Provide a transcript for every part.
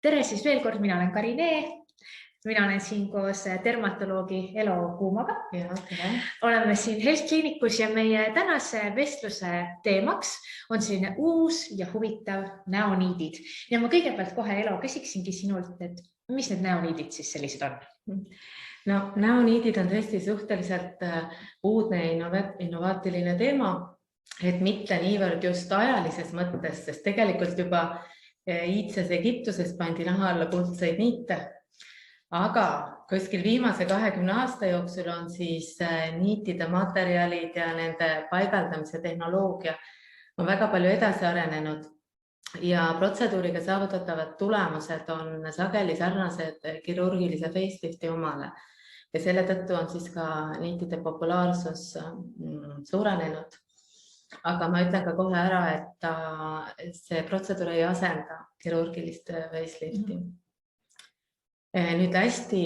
Tere siis veel kord, mina olen Karine. Mina olen siin koos dermatoloogi Elo Kuumaga. Oleme siin Health Clinicus ja meie tänase vestluse teemaks on selline uus ja huvitav näoniidid. Ja ma kõigepealt kohe Elo küsiksingi sinult, et mis need näoniidid siis sellised on? No, näoniidid on tõesti suhteliselt uudne innovaatiline teema, et mitte niivõrd just ajalises mõttes, sest tegelikult juba iidses Egiptuses pandi naha alla kuldseid niite, aga kuskil viimase 20 aasta jooksul on siis niitide materjalid ja nende paigaldamise tehnoloogia on väga palju edasi arenenud ja protseduuriga saavutatavad tulemused on sageli sarnased kirurgilise facelifti omale ja selle tõttu on siis ka niitide populaarsus suurenenud. Aga ma ütlen ka kohe ära, et see protseduur ei asenda kirurgilist facelifti. Nüüd hästi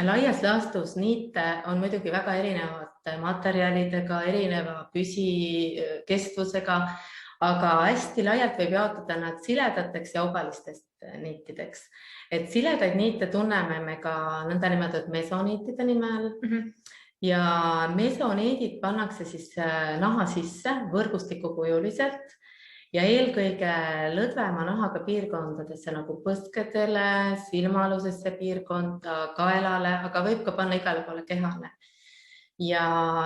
laias laastus niite on muidugi väga erinevate materjalidega, erineva püsikestvusega, aga hästi laialt võib jaotada nad siledateks ja ovalistest niitideks. Et siledaid niite tunneme me ka nõndanimetatud mesoniitide nimel. Ja mesoniidid pannakse siis naha sisse võrgustikukujuliselt ja eelkõige lõdvema nahaga piirkondadesse nagu põskedele, silmaalusesse piirkonda, kaelale, aga võib ka panna igale poole kehale. Ja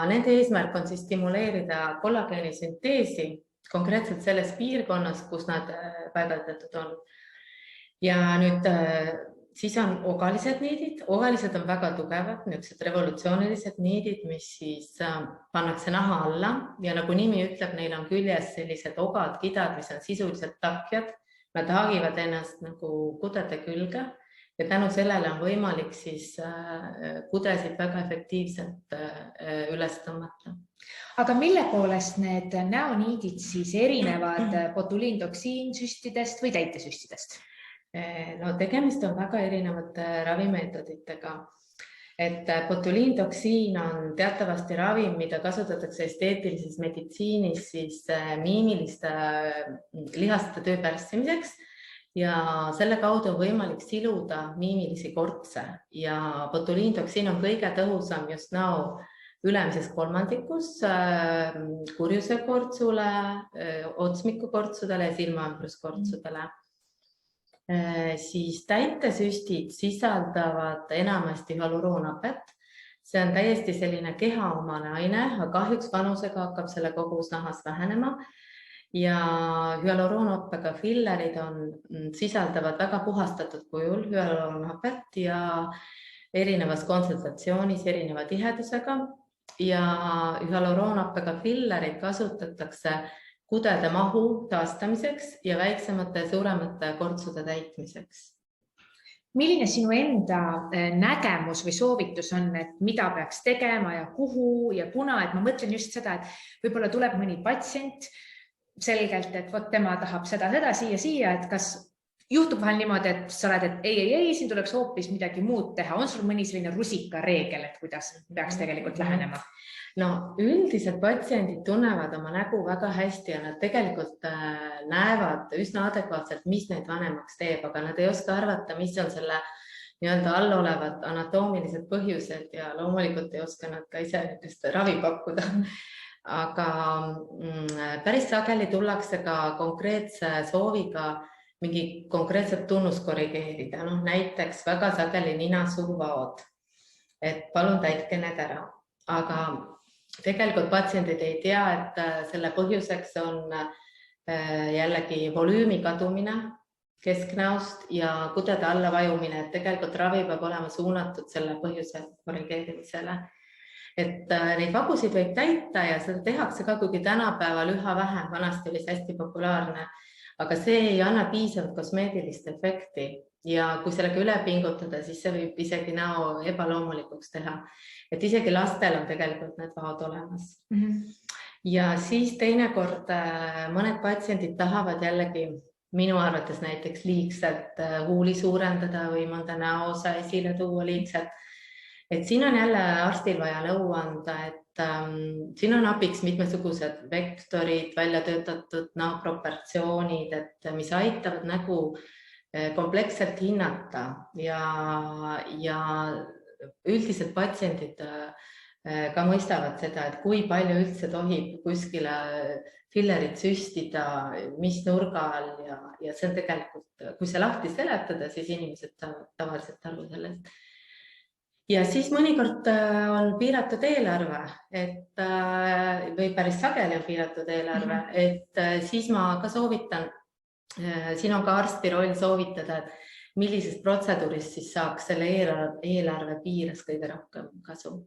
nende eesmärk on siis stimuleerida kollageeni sünteesi konkreetselt selles piirkonnas, kus nad paigaldatud on. Ja nüüd siis on ogalised niidid. Ogalised on väga tugevad, niisugused revolutsioonilised niidid, mis siis pannakse naha alla ja nagu nimi ütleb, neil on küljes sellised ogad, kidad, mis on sisuliselt takjad. Nad haagivad ennast nagu kudede külge ja tänu sellele on võimalik siis kudesid väga efektiivselt üles tõmmata. Aga mille poolest need näoniidid siis erinevad botuliintoksiinsüstidest või täitesüstidest? No, tegemist on väga erinevate ravimeetoditega. Et botuliintoksiin on teatavasti ravim, mida kasutatakse esteetilises meditsiinis siis miimiliste lihaste töö pärssimiseks ja selle kaudu on võimalik siluda miimilisi kortse ja botuliintoksiin on kõige tõhusam just näo ülemises kolmandikus kurjuse kortsule, otsmikukortsudele ja silmaämbruskortsudele. Siis täitesüstid sisaldavad enamasti hyaluroonhapet. See on täiesti selline kehaomane aine, aga kahjuks vanusega hakkab selle kogus nahas vähenema. Ja hyaluroonhappega fillerid sisaldavad väga puhastatud kujul hyaluroonhapet ja erinevas kontsentratsioonis, erineva tihedusega. Ja hyaluroonhappega fillerid kasutatakse kudede mahu taastamiseks ja väiksemate ja suuremate kortsude täitmiseks. Milline sinu enda nägemus või soovitus on, et mida peaks tegema ja kuhu ja kuna, et ma mõtlen just seda, et võib-olla tuleb mõni patsient selgelt, et võt tema tahab seda siia, et kas juhtub vahel niimoodi, et sa oled, et ei, siin tuleks hoopis midagi muud teha. On sul mõni selline rusikareegel, et kuidas peaks tegelikult lähenema? No, üldiselt patsiendid tunnevad oma nägu väga hästi ja nad tegelikult näevad üsna adekvaatselt, mis neid vanemaks teeb, aga nad ei oska arvata, mis on selle nii-öelda all olevad anatoomilised põhjused ja loomulikult ei oska nad ka ise ravi pakkuda. Aga päris sageli tullakse ka konkreetse sooviga mingi konkreetset tunnus korrigeerida. No, näiteks väga sageli nina-suuvaod, et palun täitke need ära. Aga tegelikult patsiendid ei tea, et selle põhjuseks on jällegi volüümi kadumine kesknäost ja kudede alla vajumine, et tegelikult ravi peab olema suunatud selle põhjuse korrigeerimisele. Et neid vagusid võib täita ja seda tehakse ka, kuigi tänapäeval üha vähem, vanasti oli see hästi populaarne, aga see ei anna piisavalt kosmeetilist efekti ja kui sellega üle pingutada, siis see võib isegi näo ebaloomulikuks teha. Et isegi lastel on tegelikult need vaod olemas. Ja siis teinekord mõned patsiendid tahavad jällegi minu arvates näiteks liigselt huuli suurendada või mõnda näosa esile tuua liigselt. Et siin on jälle arstil vaja nõu anda, et siin on abiks mitmesugused vektorid, välja töötatud näoproportsioonid, et mis aitavad nägu kompleksselt hinnata ja üldiselt patsiendid ka mõistavad seda, et kui palju üldse tohib kuskile fillerit süstida, mis nurga all ja see on tegelikult, kui see lahti seletada, siis inimesed saavad tavaliselt aru sellest. Ja siis mõnikord on piiratud eelarve, või päris sageli on piiratud eelarve, et siis ma ka soovitan, siin on ka arsti roll soovitada, et millisest protseduurist siis saaks selle eelarve piires kõige rohkem kasu.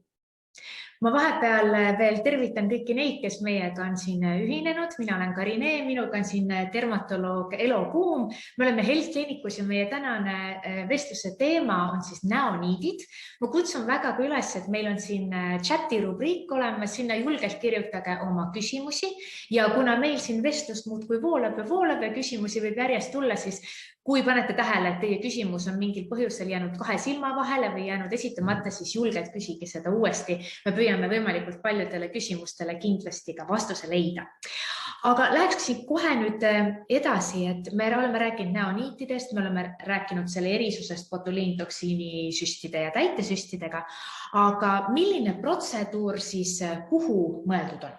Ma vahepeal veel tervitan kõiki neid, kes meiega on siin ühinenud. Mina olen Karine, minuga on siin dermatoloog Elo Kuum. Me oleme Health Clinicus ja meie tänane vestluse teema on siis näoniidid. Ma kutsun väga üles, et meil on siin chati rubriik olemas, sinna julgelt kirjutage oma küsimusi ja kuna meil siin vestlust muudkui voolab ja küsimusi võib järjest tulla, siis kui panete tähele, et teie küsimus on mingil põhjusel jäänud 2 silma vahele või jäänud esitamata, siis julgelt küsige seda uuesti. Me püüame võimalikult paljudele küsimustele kindlasti ka vastuse leida. Aga läheksin kohe nüüd edasi, et me oleme rääkinud näoniitidest, me oleme rääkinud selle erisusest botuliintoksiini süstide ja täitesüstidega, aga milline protseduur siis kuhu mõeldud on?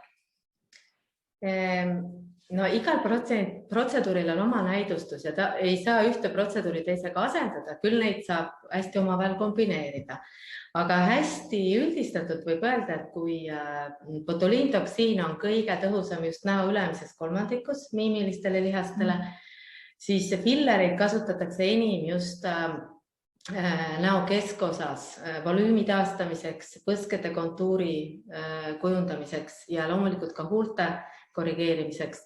No igal protseduuril on oma näidustus ja ta ei saa ühte protseduuri teisega asendada, küll neid saab hästi omavahel kombineerida. Aga hästi üldistatud võib öelda, et kui botuliintoksiin on kõige tõhusam just näo ülemises kolmandikus miimilistele lihastele, siis fillereid kasutatakse enim just näo keskosas volüümi taastamiseks, põskede kontuuri kujundamiseks ja loomulikult ka huulte korrigeerimiseks,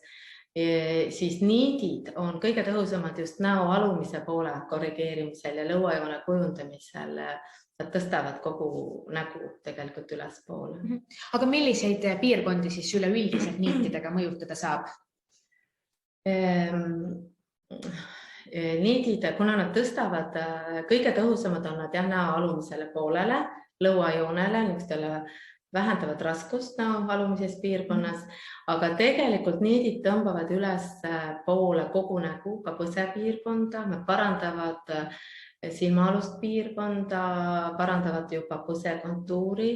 siis niidid on kõige tõhusamad just näo alumise poole korrigeerimisel ja lõuajoone kujundamisel. Nad tõstavad kogu nägu tegelikult ülespoole. Aga milliseid piirkondi siis üleüldiselt niitidega mõjutada saab? Niidid, kuna nad tõstavad, kõige tõhusamad on nad näo alumisele poolele, lõuajoonele, niisugustele vähendavad raskust näo alumises piirkonnas, aga tegelikult niidid tõmbavad üles poole kogu nägu, ka põsepiirkonda, nad parandavad silmaalust piirkonda, parandavad juba põsekontuuri,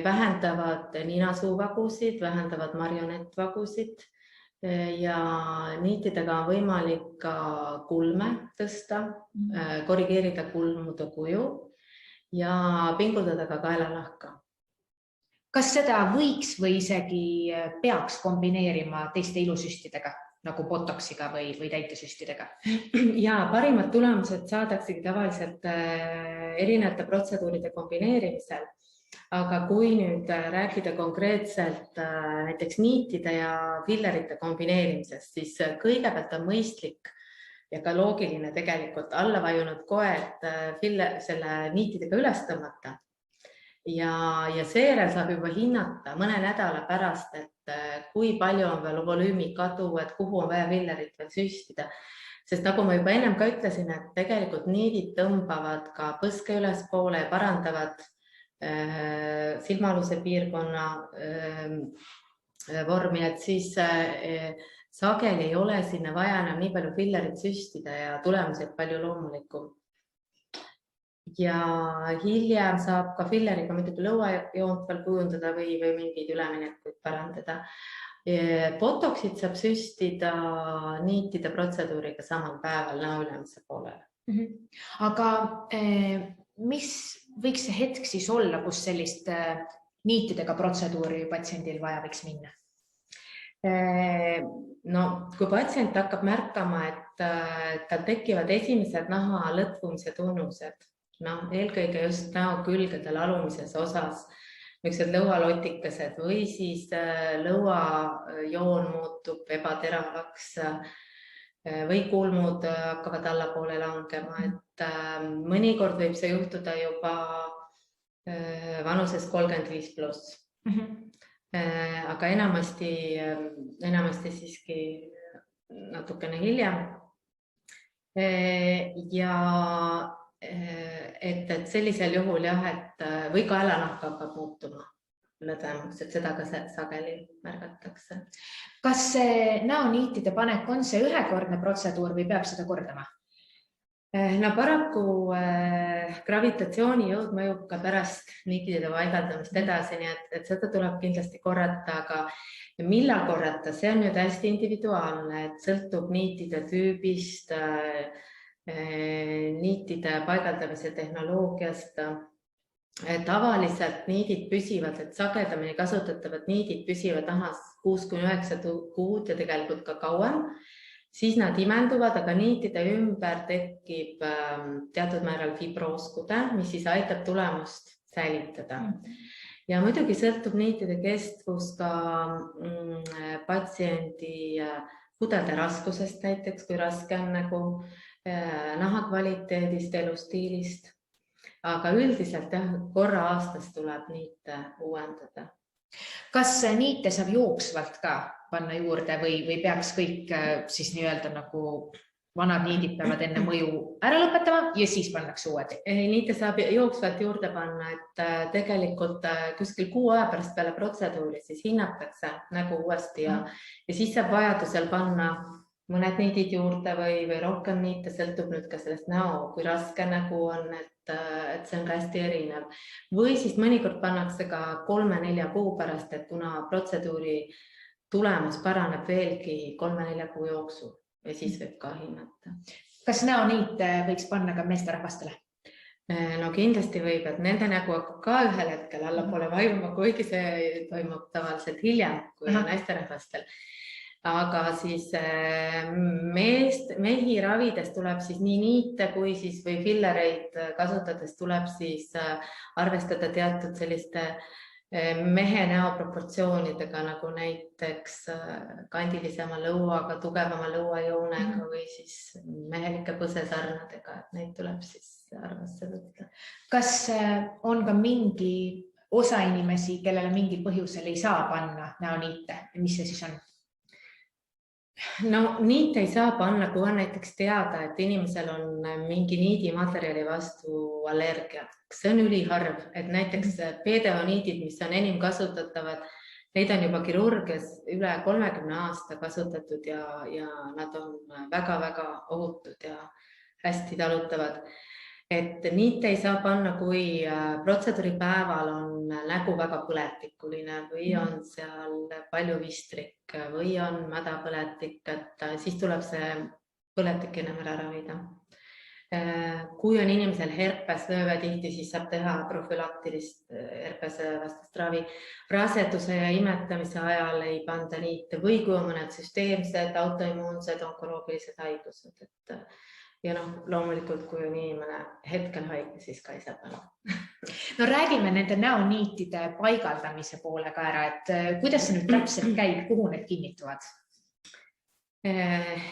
vähendavad ninasuuvagusid, vähendavad marionettvagusid ja niitidega on võimalik ka kulme tõsta, korrigeerida kulmude kuju ja pingutada ka kaelanahka. Kas seda võiks või isegi peaks kombineerima teiste ilusüstidega, nagu botoksiga või täitesüstidega? Ja parimad tulemused saadaksegi tavaliselt erinevate protseduuride kombineerimisel. Aga kui nüüd rääkida konkreetselt näiteks niitide ja fillerite kombineerimisest, siis kõigepealt on mõistlik ja ka loogiline tegelikult alla vajunud koed selle niitidega üles tõmmata. Ja seejärel saab juba hinnata mõne nädala pärast, et kui palju on veel volüümi kadu, et kuhu on vaja fillerit veel süstida. Sest nagu ma juba ennem ka ütlesin, et tegelikult niidid tõmbavad ka põske ülespoole ja parandavad silmaaluse piirkonna vormi, et siis sageli ei ole sinna vaja enam nii palju fillerit süstida ja tulemused palju loomulikum. Ja hiljem saab ka filleriga muidugi lõuajoont veel kujundada või mingeid üleminekuid parandada. Botoksid saab süstida niitide protseduuriga samal päeval näo ülemise poolele. Aga mis võiks see hetk siis olla, kus sellist niitidega protseduuri patsiendil vaja võiks minna? No, kui patsient hakkab märkama, et tal tekivad esimesed naha lõtvumise tunnused, eelkõige just näo külgedel alumises osas, niisugused lõualotikesed või siis lõuajoon muutub ebateravaks või kulmud hakkavad allapoole langema, et mõnikord võib see juhtuda juba vanuses 35+. Aga enamasti siiski natukene hiljem. Ja et sellisel juhul jah, et või kaelanahk hakkab muutuma. lõdvemaks, et seda ka sageli märgatakse. Kas see näoniitide panek on see ühekordne protseduur või peab seda kordama? No paraku gravitatsiooni jõud mõjub ka pärast niitide paigaldamist edasi, nii et seda tuleb kindlasti korrata, aga millal korrata, see on nüüd hästi individuaalne, et sõltub niitide tüübist, niitide paigaldamise tehnoloogiast. Tavaliselt niidid püsivad, et sagedamini kasutatavad niidid püsivad nahas 6-9 kuud ja tegelikult ka kauem. Siis nad imenduvad, aga niitide ümber tekib teatud määral fibrooskude, mis siis aitab tulemust säilitada. Ja muidugi sõltub niitide kestvus ka patsiendi kudede raskusest, näiteks kui raske on nagu naha kvaliteedist, elustiilist. Aga üldiselt korra aastas tuleb niite uuendada. Kas niite saab jooksvalt ka panna juurde või peaks kõik siis nii-öelda nagu vanad niidid peavad enne mõju ära lõpetama ja siis pannakse uued? Niite saab jooksvalt juurde panna, et tegelikult kuskil 6 aja pärast peale protseduuri siis hinnatakse nägu uuesti ja siis saab vajadusel panna mõned niidid juurde või rohkem niite, sõltub nüüd ka sellest näo, kui raske nägu on, et see on ka hästi erinev. Või siis mõnikord pannakse ka 3-4 kuu pärast, et kuna protseduuri tulemus paraneb veelgi 3-4 kuu jooksul ja siis võib ka hinnata. Kas näoniite võiks panna ka meesterahvastele? No kindlasti võib, et nende nägu hakkab ka ühel hetkel allapoole vajuma, kuigi see toimub tavaliselt hiljem kui naisterahvastel. Aga siis mehi ravides tuleb siis nii niite kui siis või fillereid kasutades tuleb siis arvestada teatud selliste mehe näo proportsioonidega, nagu näiteks kandilisema lõuaga, tugevama lõuajoonega või siis mehelike põsesarnadega, et neid tuleb siis arvesse võtta. Kas on ka mingi osa inimesi, kellele mingil põhjusel ei saa panna näoniite? Mis see siis on? No niite ei saa panna, kui on näiteks teada, et inimesel on mingi niidimaterjali vastu allergia. See on üliharv, et näiteks PDO-niidid, mis on enim kasutatavad, neid on juba kirurgias üle 30 aasta kasutatud ja nad on väga-väga ohutud ja hästi talutavad. Et niite ei saa panna, kui protseduuri päeval on nägu väga põletikuline või on seal palju vistrik või on mädapõletik, et siis tuleb see põletik enam ära ravida. Kui on inimesel herpes löövetihti, siis saab teha profülaktilist herpese vastast ravi. Raseduse ja imetamise ajal ei panda niite või kui on mõned süsteemsed, autoimmuunsed, onkoloogilised haigused, et ja loomulikult, kui on inimene hetkel haige, siis ka ei saa panna. No räägime nende näoniitide paigaldamise poole ka ära, et kuidas see nüüd täpselt käib, kuhu need kinnituvad?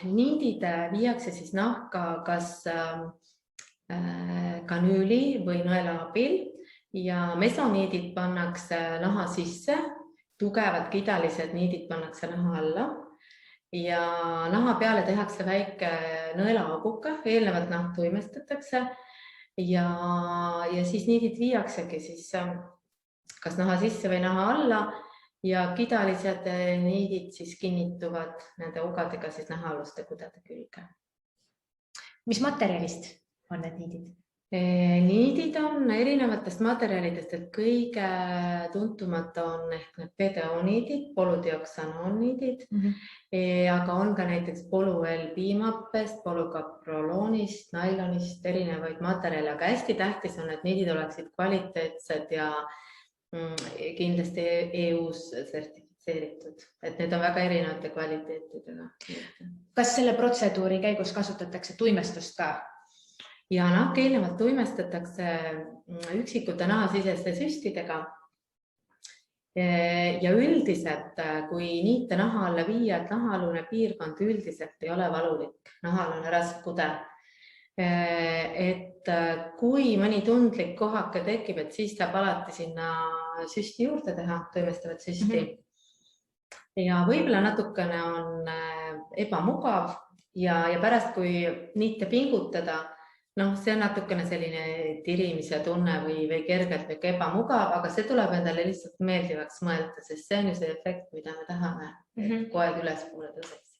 Niidid viiakse siis nahka kas kanüüli või nõela abil ja mesoniidid pannakse naha sisse, tugevad kidalised niidid pannakse naha alla. Ja naha peale tehakse väike nõelaauguka, eelnevalt nahk tuimestatakse ja siis niidid viiaksegi siis kas naha sisse või naha alla ja kidalised niidid siis kinnituvad nende ugadega siis nahaaluste kudede külge. Mis materjalist on need niidid? Niidid on erinevatest materjalidest, et kõige tuntumad on ehk need PDO-niidid, polüdioksanooniidid, aga on ka näiteks polüel-piimappest, polükaproloonist, nailonist, erinevaid materjale, aga hästi tähtis on, et niidid oleksid kvaliteetsed ja kindlasti EU-s sertifitseeritud, et need on väga erinevate kvaliteetidega. Kas selle protseduuri käigus kasutatakse tuimestust ka? Ja nahk eelnevalt tuimestatakse üksikute nahasiseste süstidega ja üldiselt, kui niite naha alla viia, et nahaalune piirkond üldiselt ei ole valulik, nahaalune raskude. Et kui mõni tundlik kohake tekib, et siis saab alati sinna süsti juurde teha, tuimestavat süsti. Ja võib-olla natukene on ebamugav ja pärast, kui niite pingutada, noh, see on natukene selline tirimise tunne või kergelt või ebamugav, aga see tuleb endale lihtsalt meeldivaks mõelda, sest see on ju see efekt, mida me tahame, et koed ülespoole tõuseks.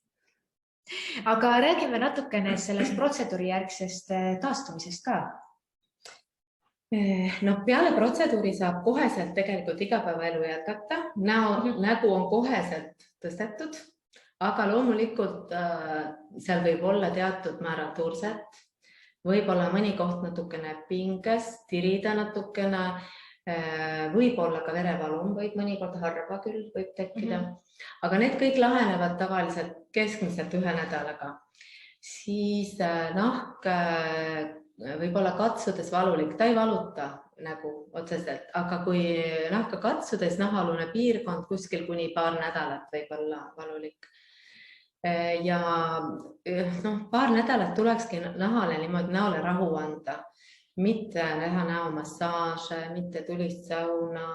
Aga räägime natukene sellest protseduuri järgsest taastumisest ka. No peale protseduuri saab koheselt tegelikult igapäevaelu jätkata. Nägu on koheselt tõstetud, aga loomulikult seal võib olla teatud määral turset, võib-olla mõni koht natukene pinges, tirida natukene, võib-olla ka verevalum, võib mõnikord harva küll võib tekkida, aga need kõik lahenevad tavaliselt keskmiselt 1 nädalaga. Siis nahk võib-olla katsudes valulik, ta ei valuta nägu otseselt, aga kui nahka katsudes nahalune piirkond kuskil kuni paar nädalat võib olla valulik. Ja paar nädalat tulekski nahale niimoodi näole rahu anda, mitte teha näomassaaže, mitte tulist sauna,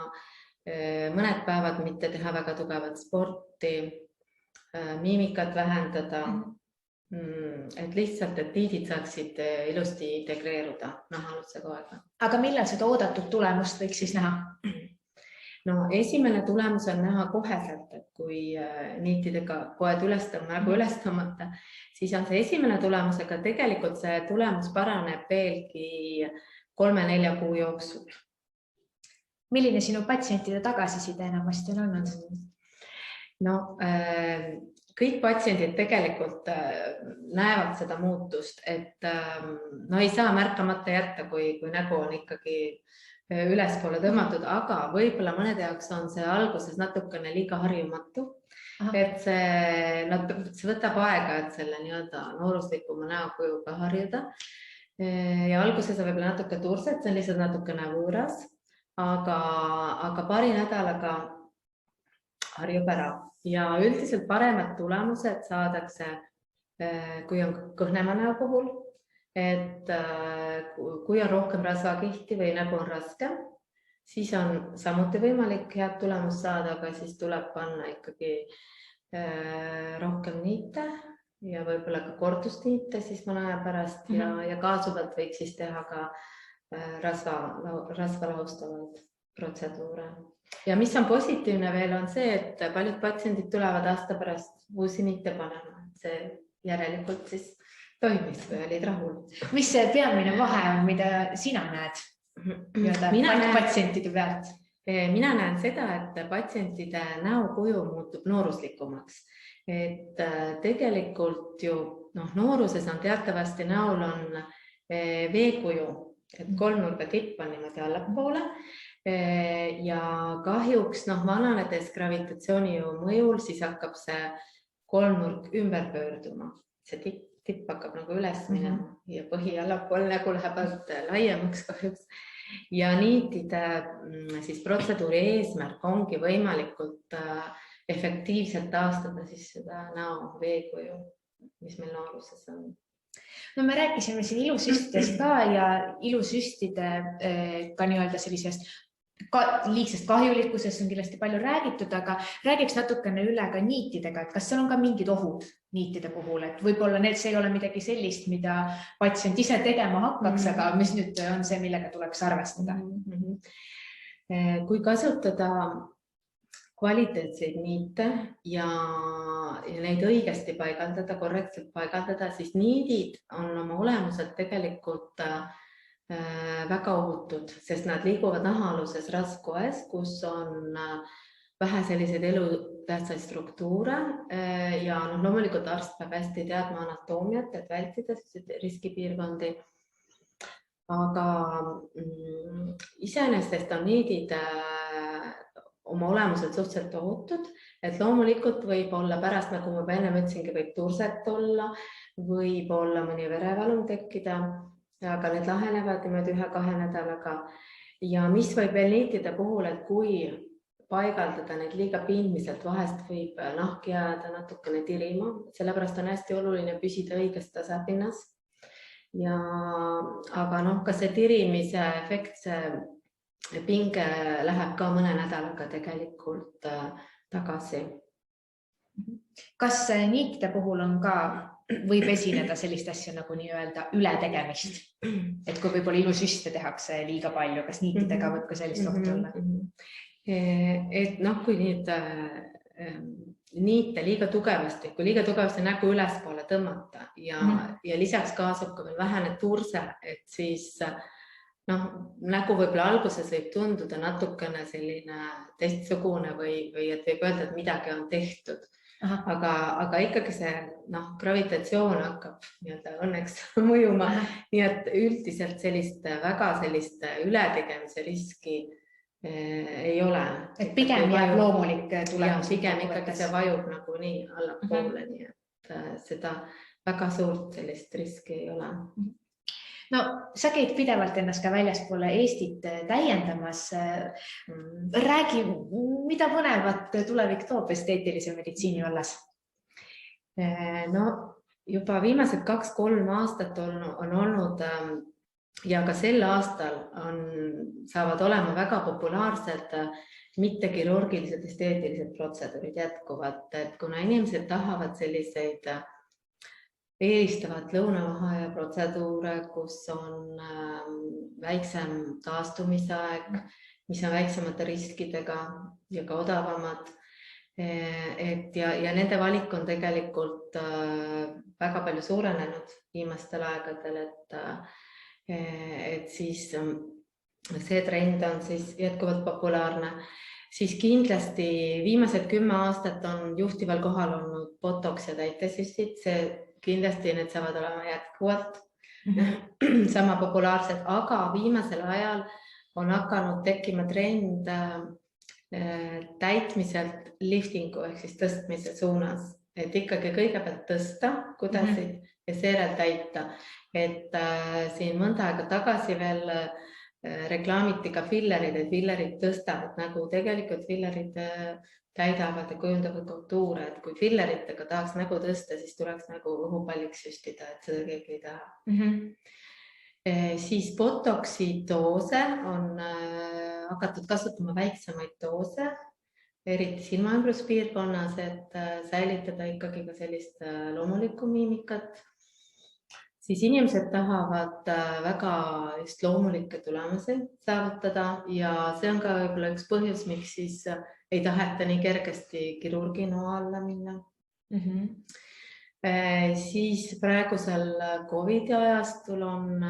mõned päevad mitte teha väga tugevat sporti, miimikat vähendada, et lihtsalt, et niidid saaksid ilusti integreeruda nahalusse koega. Aga millal seda oodatud tulemust võiks siis näha? No esimene tulemus on näha koheselt, et kui niitidega koed nägu ülestamata, siis on see esimene tulemus, aga tegelikult see tulemus paraneb veelgi 3-4 kuu jooksul. Milline sinu patsientide tagasiside enamasti on olnud? No kõik patsiendid tegelikult näevad seda muutust, et no ei saa märkamata jätta, kui nägu on ikkagi ülespoole tõmmatud, aga võib-olla mõnede jaoks on see alguses natukene liiga harjumatu, et see võtab aega, et selle nii-öelda nooruslikuma näokujuga harjuda. Ja alguses on võib-olla natuke turset, see on lihtsalt natukene võõras, aga paari nädalaga harjub ära. Ja üldiselt paremad tulemused saadakse, kui on kõhnema näo puhul, et kui on rohkem rasvakihti või nägu on raske, siis on samuti võimalik head tulemust saada, aga siis tuleb panna ikkagi rohkem niite ja võib-olla ka kordusniite siis mõne aja pärast ja kaasuvalt võiks siis teha ka rasva lahustavaid protseduure. Ja mis on positiivne veel on see, et paljud patsiendid tulevad aasta pärast uusi niite panema, see järelikult siis toimis või olid rahul. Mis see peamine vahe on, mida sina näed patsientide pealt? Mina näen seda, et patsientide näokuju muutub nooruslikumaks. Et tegelikult ju nooruses on teatavasti näol on veekuju, et kolmnurga tipp on niimoodi allapoole ja kahjuks vananedes gravitatsiooni mõjul siis hakkab see kolmnurk ümber pöörduma. See tipp hakkab nagu üles minema ja põhi allapool nägu läheb laiemaks kahjuks. Ja niitide siis protseduuri eesmärk ongi võimalikult efektiivselt taastada siis seda näo veekuju, mis meil nooruses on. No me rääkisime siin ilusüstidest ka ja ilusüstide ka nii-öelda sellisest liigsest kahjulikkusest on kindlasti palju räägitud, aga räägiks natukene üle ka niitidega, et kas seal on ka mingid ohud niitide puhul, et võib-olla see ei ole midagi sellist, mida patsient ise tegema hakkaks, aga mis nüüd on see, millega tuleks arvestada? Kui kasutada kvaliteetseid niite ja neid õigesti paigaldada, korrektselt paigaldada, siis niidid on oma olemuselt tegelikult väga ohutud, sest nad liiguvad nahaaluses raskoes, kus on vähe selliseid elutähtsaid struktuure ja loomulikult arst peab hästi teadma anatoomiat, et vältida riskipiirkondi. Aga iseenesest on niidid oma olemuselt suhteliselt ohutud, et loomulikult võib olla pärast, nagu ma enne ütlesingi, võib turset olla, võib olla mõni verevalum tekkida, aga need lahenevad niimoodi 1-2 nädalaga. Ja mis võib veel niitide puhul, et kui paigaldada neid liiga pindmiselt, vahest võib nahk jääda natukene tirima, sellepärast on hästi oluline püsida õiges tasapinnas. Aga ka see tirimise efekt, see pinge läheb ka mõne nädalaga tegelikult tagasi. Kas niitide puhul on ka võib esineda sellist asja nagu nii-öelda ületegemist, et kui võib-olla ilusüste tehakse liiga palju, kas niitidega võib ka sellist ohtu olla? Et kui nüüd niite liiga tugevasti nägu ülespoole tõmmata ja lisaks kaasub ka veel vähene turse, et siis nägu võib-olla alguses võib tunduda natukene selline teistsugune või et võib öelda, et midagi on tehtud. Aga ikkagi see gravitatsioon hakkab õnneks mõjuma, nii et üldiselt väga sellist ületegemise riski ei ole. Et pigem jääb loomulik tulemus. Pigem ikkagi see vajub nagu nii allapoole, nii et seda väga suurt sellist riski ei ole. No sa käid pidevalt ennast ka väljaspoole Eestit täiendamas. Räägi, mida põnevat tulevik toob esteetilise meditsiini vallas? Juba viimased 2-3 aastat on olnud ja ka sel aastal saavad olema väga populaarsed mittekirurgilised esteetilised protseduurid jätkuvad, et kuna inimesed tahavad selliseid eelistavad lõunavaheaja protseduure, kus on väiksem taastumisaeg, mis on väiksemate riskidega ja ka odavamad. Ja nende valik on tegelikult väga palju suurenenud viimastel aegadel, et siis see trend on siis jätkuvalt populaarne. Siis kindlasti viimased 10 aastat on juhtival kohal olnud botox ja täitesüstid, kindlasti need saavad olema jätkuvalt sama populaarsed, aga viimasel ajal on hakanud tekkima trend täitmiselt liftingu ehk siis tõstmise suunas, et ikkagi kõigepealt tõsta kudesid ja seejärel täita. Et siin mõnda aega tagasi veel reklaamiti ka fillerid, et fillerid tõstavad nägu, tegelikult fillerid täidavad ja kujundavad kontuure, et kui filleritega tahaks nägu tõsta, siis tuleks nägu õhupalliks süstida, et seda keegi ei taha. Siis botoxi doose on hakatud kasutama väiksemaid doose, eriti silmaümbruspiirkonnas, et säilitada ikkagi ka sellist loomulikku miimikat. Siis inimesed tahavad väga just loomulikke tulemusi saavutada ja see on ka võib-olla üks põhjus, miks siis ei taheta nii kergesti kirurgi noa alla minna. Siis praegusel COVID-i ajastul on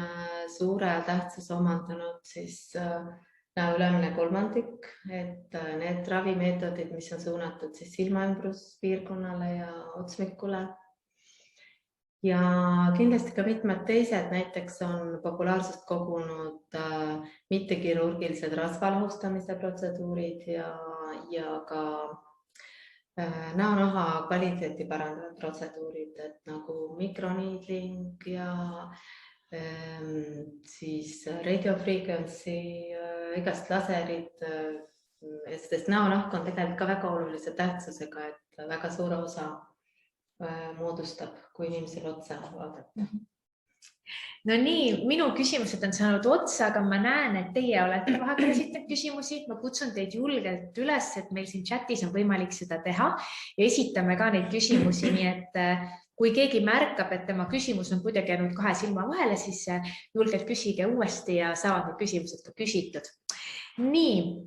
suure tähtsuse omandanud siis näoülemine kolmandik, et need ravimeetodid, mis on suunatud siis silmaümbruspiirkonnale ja otsmikule. Ja kindlasti ka mitmed teised, näiteks on populaarsust kogunud mittekirurgilised rasvalahustamise protseduurid ja ka näonaha kvaliteeti parandavad protseduurid, et nagu mikroniidling ja siis radiofrequency, igast laserid, sest näonahk on tegelikult ka väga olulise tähtsusega, et väga suure osa moodustab, kui inimesel otsa vaadata. No nii, minu küsimused on saanud otsa, aga ma näen, et teie olete vahepeal esitanud küsimusi. Ma kutsun teid julgelt üles, et meil siin chatis on võimalik seda teha ja esitame ka neid küsimusi, nii et kui keegi märkab, et tema küsimus on kuidagi jäänud 2 silma vahele, siis julgelt küsige uuesti ja saavad need küsimused ka küsitud. Nii,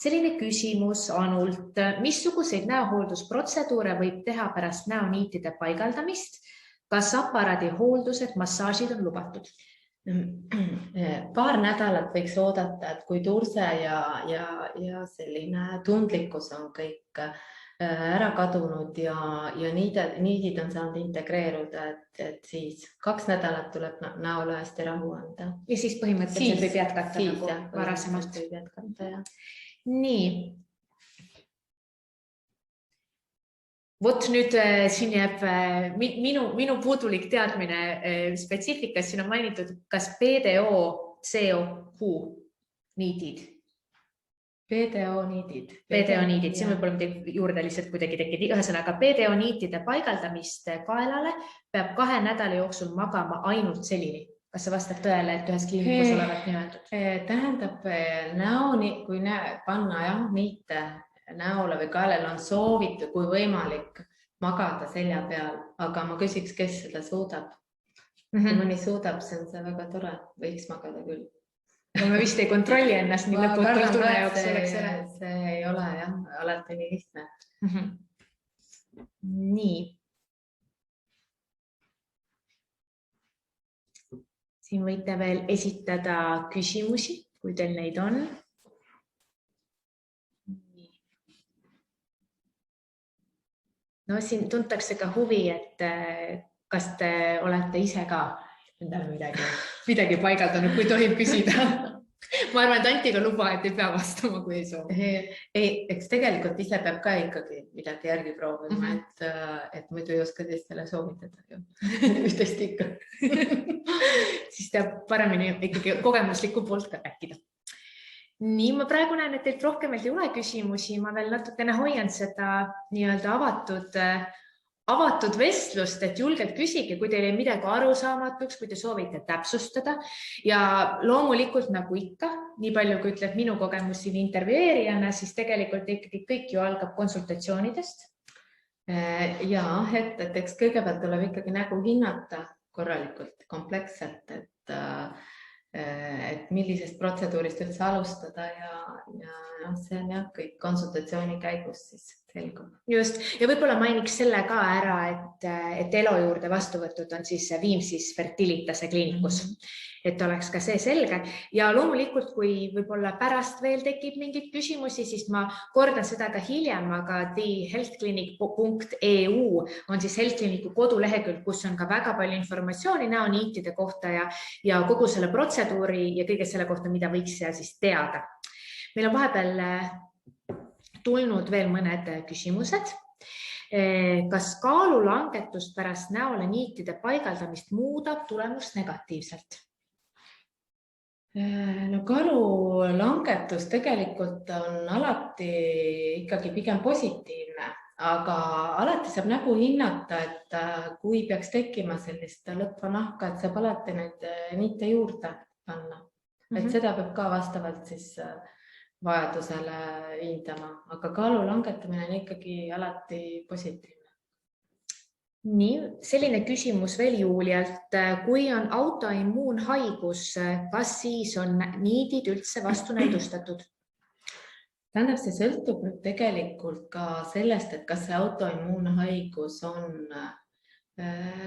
selline küsimus Anult. Missuguseid näohooldusprotseduure võib teha pärast näoniitide paigaldamist? Kas aparaadi hooldused, massaažid on lubatud? Paar nädalat võiks oodata, et kui turse ja selline tundlikkus on kõik ära kadunud ja niidid on saanud integreeruda, et siis 2 nädalat tuleb näole hästi rahu anda. Ja siis põhimõtteliselt võib jätkata nagu varasemalt. Nii. Vot nüüd siin jääb minu puudulik teadmine spetsiifikas. Siin on mainitud, kas PDO, CO-Q niidid. PDO niidid. PDO niidid, see võib-olla midagi juurde lihtsalt kuidagi tekib. Ühesõnaga, PDO niitide paigaldamist kaelale peab 2 nädala jooksul magama ainult selili. Kas see vastab tõele, et ühes kliinikus olevat nii öeldud? Tähendab, kui panna niite näole või kaelele on soovitud, kui võimalik, magada selja peal, aga ma küsiks, kes seda suudab. Kui mõni suudab, see on see väga tore, võiks magada küll. No me vist ei kontrolli ennast nii lõputult tunne jaoks oleks ära. See ei ole jah, alati nii lihtne. Nii. Siin võite veel esitada küsimusi, kui teil neid on. No siin tuntakse ka huvi, et kas te olete ise ka endale midagi paigaldanud, kui tohib küsida. Ma arvan, et Antiga luba, et ei pea vastama, kui ei soovi. Eks tegelikult ise peab ka ikkagi midagi järgi proovima, et muidu ei oska teistele soovitada ju. Ühtest ikka. Siis teab paremini ikkagi kogemuslikku poolt ka rääkida. Nii, ma praegu näen, et teilt rohkemalt ei ole küsimusi. Ma veel natukene hoian seda nii-öelda avatud vestlust, et julgelt küsige, kui teil ei midagi arusaamatuks, kui te soovite täpsustada. Ja loomulikult nagu ikka, nii palju kui ütleb minu kogemus siin intervjueerijana, siis tegelikult ikkagi kõik ju algab konsultatsioonidest. Ja, et eks kõigepealt tuleb ikkagi nägu hinnata korralikult, kompleksselt, et millisest protseduurist üldse alustada ja see on jah, kõik konsultatsiooni käigus siis selgub. Just, ja võib-olla mainiks selle ka ära, et Elo juurde vastuvõtud on siis Viimsis Fertilitase kliinikus, et oleks ka see selge. Ja loomulikult, kui võib-olla pärast veel tekib mingid küsimusi, siis ma kordan seda ka hiljem, aga thehealthclinic.eu on siis Healthclinicu kodulehekülg, kus on ka väga palju informatsiooni näoniitide kohta ja kogu selle protseduuri ja kõige selle kohta, mida võiks seal siis teada. Meil on vahepeal tulnud veel mõned küsimused. Kas kaalulangetust pärast näole niitide paigaldamist muudab tulemust negatiivselt? No kaalulangetus tegelikult on alati ikkagi pigem positiivne, aga alati saab nägu hinnata, et kui peaks tekkima sellist lõtva nahka, et saab alati neid niite juurde panna. Et seda peab ka vastavalt siis vajadusele hindama, aga kaalu langetamine on ikkagi alati positiivne. Nii, selline küsimus veel Julialt. Kui on autoimmuunhaigus, kas siis on niidid üldse vastunäidustatud? Tähendab, see sõltub nüüd tegelikult ka sellest, et kas see autoimmuunhaigus on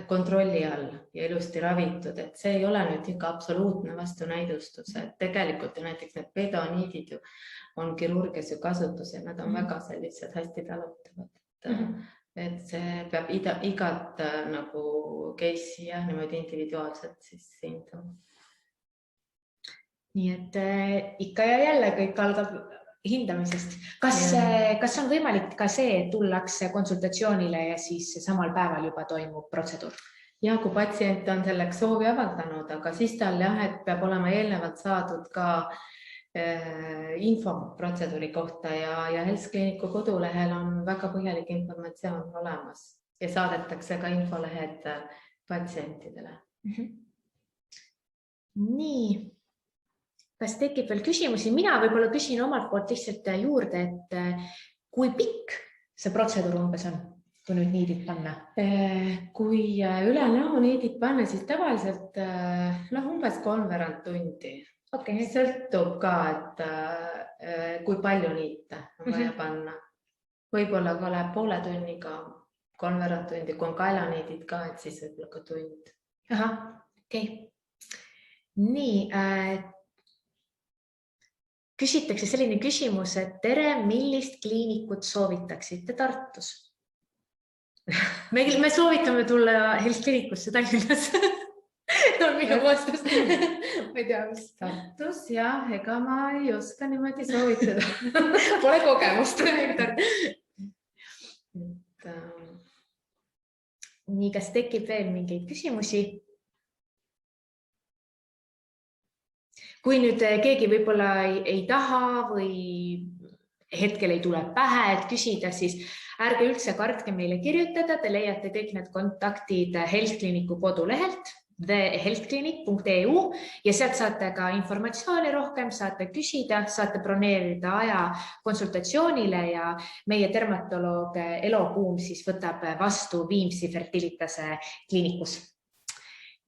kontrolli all ja ilusti ravitud, et see ei ole nüüd ikka absoluutne vastunäidustus, et tegelikult ju näiteks need pedoniidid ju on kirurgias ju kasutusel, nad on väga sellised hästi talutavad, et see peab igat nagu case'i ja niimoodi individuaalselt siis hindama. Nii et ikka ja jälle kõik algab hindamisest. Kas on võimalik ka see, et tullakse konsultatsioonile ja siis samal päeval juba toimub protseduur? Ja kui patsient on selleks soovi avaldanud, aga siis tal jah, et peab olema eelnevalt saadud ka info protseduuri kohta ja Healthclinicu kodulehel on väga põhjalik informatsioon olemas ja saadetakse ka infolehed patsientidele. Nii. Kas tekib veel küsimusi? Mina võib-olla küsin omalt poolt lihtsalt juurde, et kui pikk see protseduur umbes on, kui nüüd niidid panna? Kui üle näo niidid panna, siis tavaliselt umbes 3/4 tundi. Okay. Sõltub ka, et kui palju niite on vaja panna. Võib-olla ka läheb poole tunniga, 3/4 tundi, kui on kaelaniidid ka, et siis võib-olla ka tund. Aha, okei. Nii, küsitakse selline küsimus, et tere, millist kliinikut soovitaksite Tartus? Me soovitame tulla Healthclinicusse Tallinnas. On minu vastus. Ma ei tea, mis. Tartus, jah, ega ma ei oska niimoodi soovitada. Pole kogemust. Nii, kas tekib veel mingeid küsimusi? Kui nüüd keegi võib-olla ei taha või hetkel ei tule pähe, et küsida, siis ärge üldse kartke meile kirjutada. Te leiate kõik need kontaktid Healthclinicu kodulehelt. thehealthclinic.eu ja sealt saate ka informatsiooni rohkem, saate küsida, saate broneerida aja konsultatsioonile ja meie dermatoloog Elo Kuum siis võtab vastu Viimsi Fertilitase kliinikus.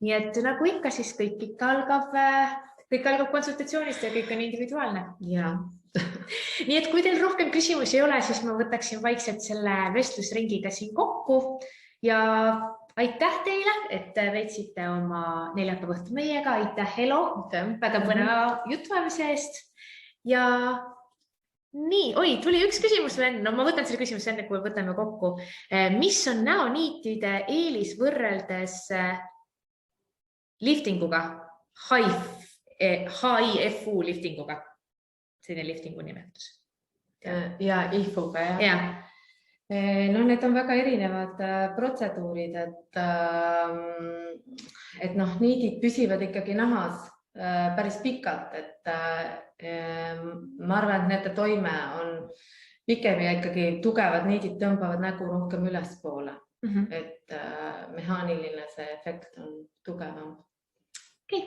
Nii et nagu ikka, siis kõik algab konsultatsioonist ja kõik on individuaalne. Ja. Nii et kui teil rohkem küsimusi ei ole, siis ma võtaksin vaikselt selle vestlusringiga siin kokku ja aitäh teile, et veetsite oma neljapäeva õhtu meiega. Aitäh, Elo, väga põneva jutuajamise eest. Ja nii, tuli üks küsimus veel. No ma võtan selle küsimuse enne, kui võtame kokku. Mis on näoniitide eelis võrreldes liftinguga, HIFU liftinguga? Selline liftingu nimetus. Ja IFU-ga, jah? Ja. No need on väga erinevad protseduurid, et niidid püsivad ikkagi nahas päris pikalt, et ma arvan, et nende toime on pikem ja ikkagi tugevad niidid tõmbavad nägu rohkem ülespoole, et mehaaniline see efekt on tugevam. Okay.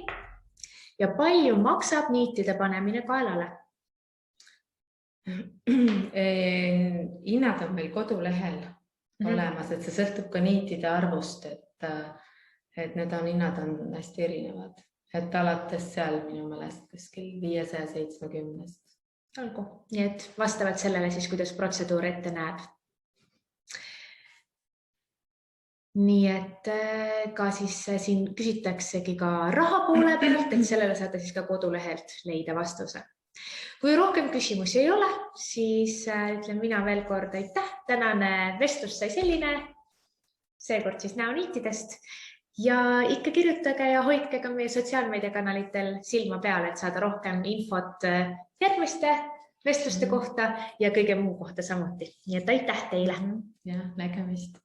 Ja palju maksab niitide panemine kaelale? Hinnad on meil kodulehel olemas, et see sõltub ka niitide arvust, et need hinnad on hästi erinevad, et alates seal minu meelest kuskil 570. Olgu, nii et vastavalt sellele siis, kuidas protseduur ette näeb. Nii et ka siis siin küsitaksegi ka raha poole pealt, et sellele saate siis ka kodulehelt leida vastuse. Kui rohkem küsimusi ei ole, siis ütlen mina veel kord aitäh. Tänane vestlus sai selline, seekord siis näoniitidest ja ikka kirjutage ja hoidke ka meie sotsiaalmeediakanalitel silma peale, et saada rohkem infot järgmiste vestluste kohta ja kõige muu kohta samuti. Nii et aitäh teile. Ja nägemist.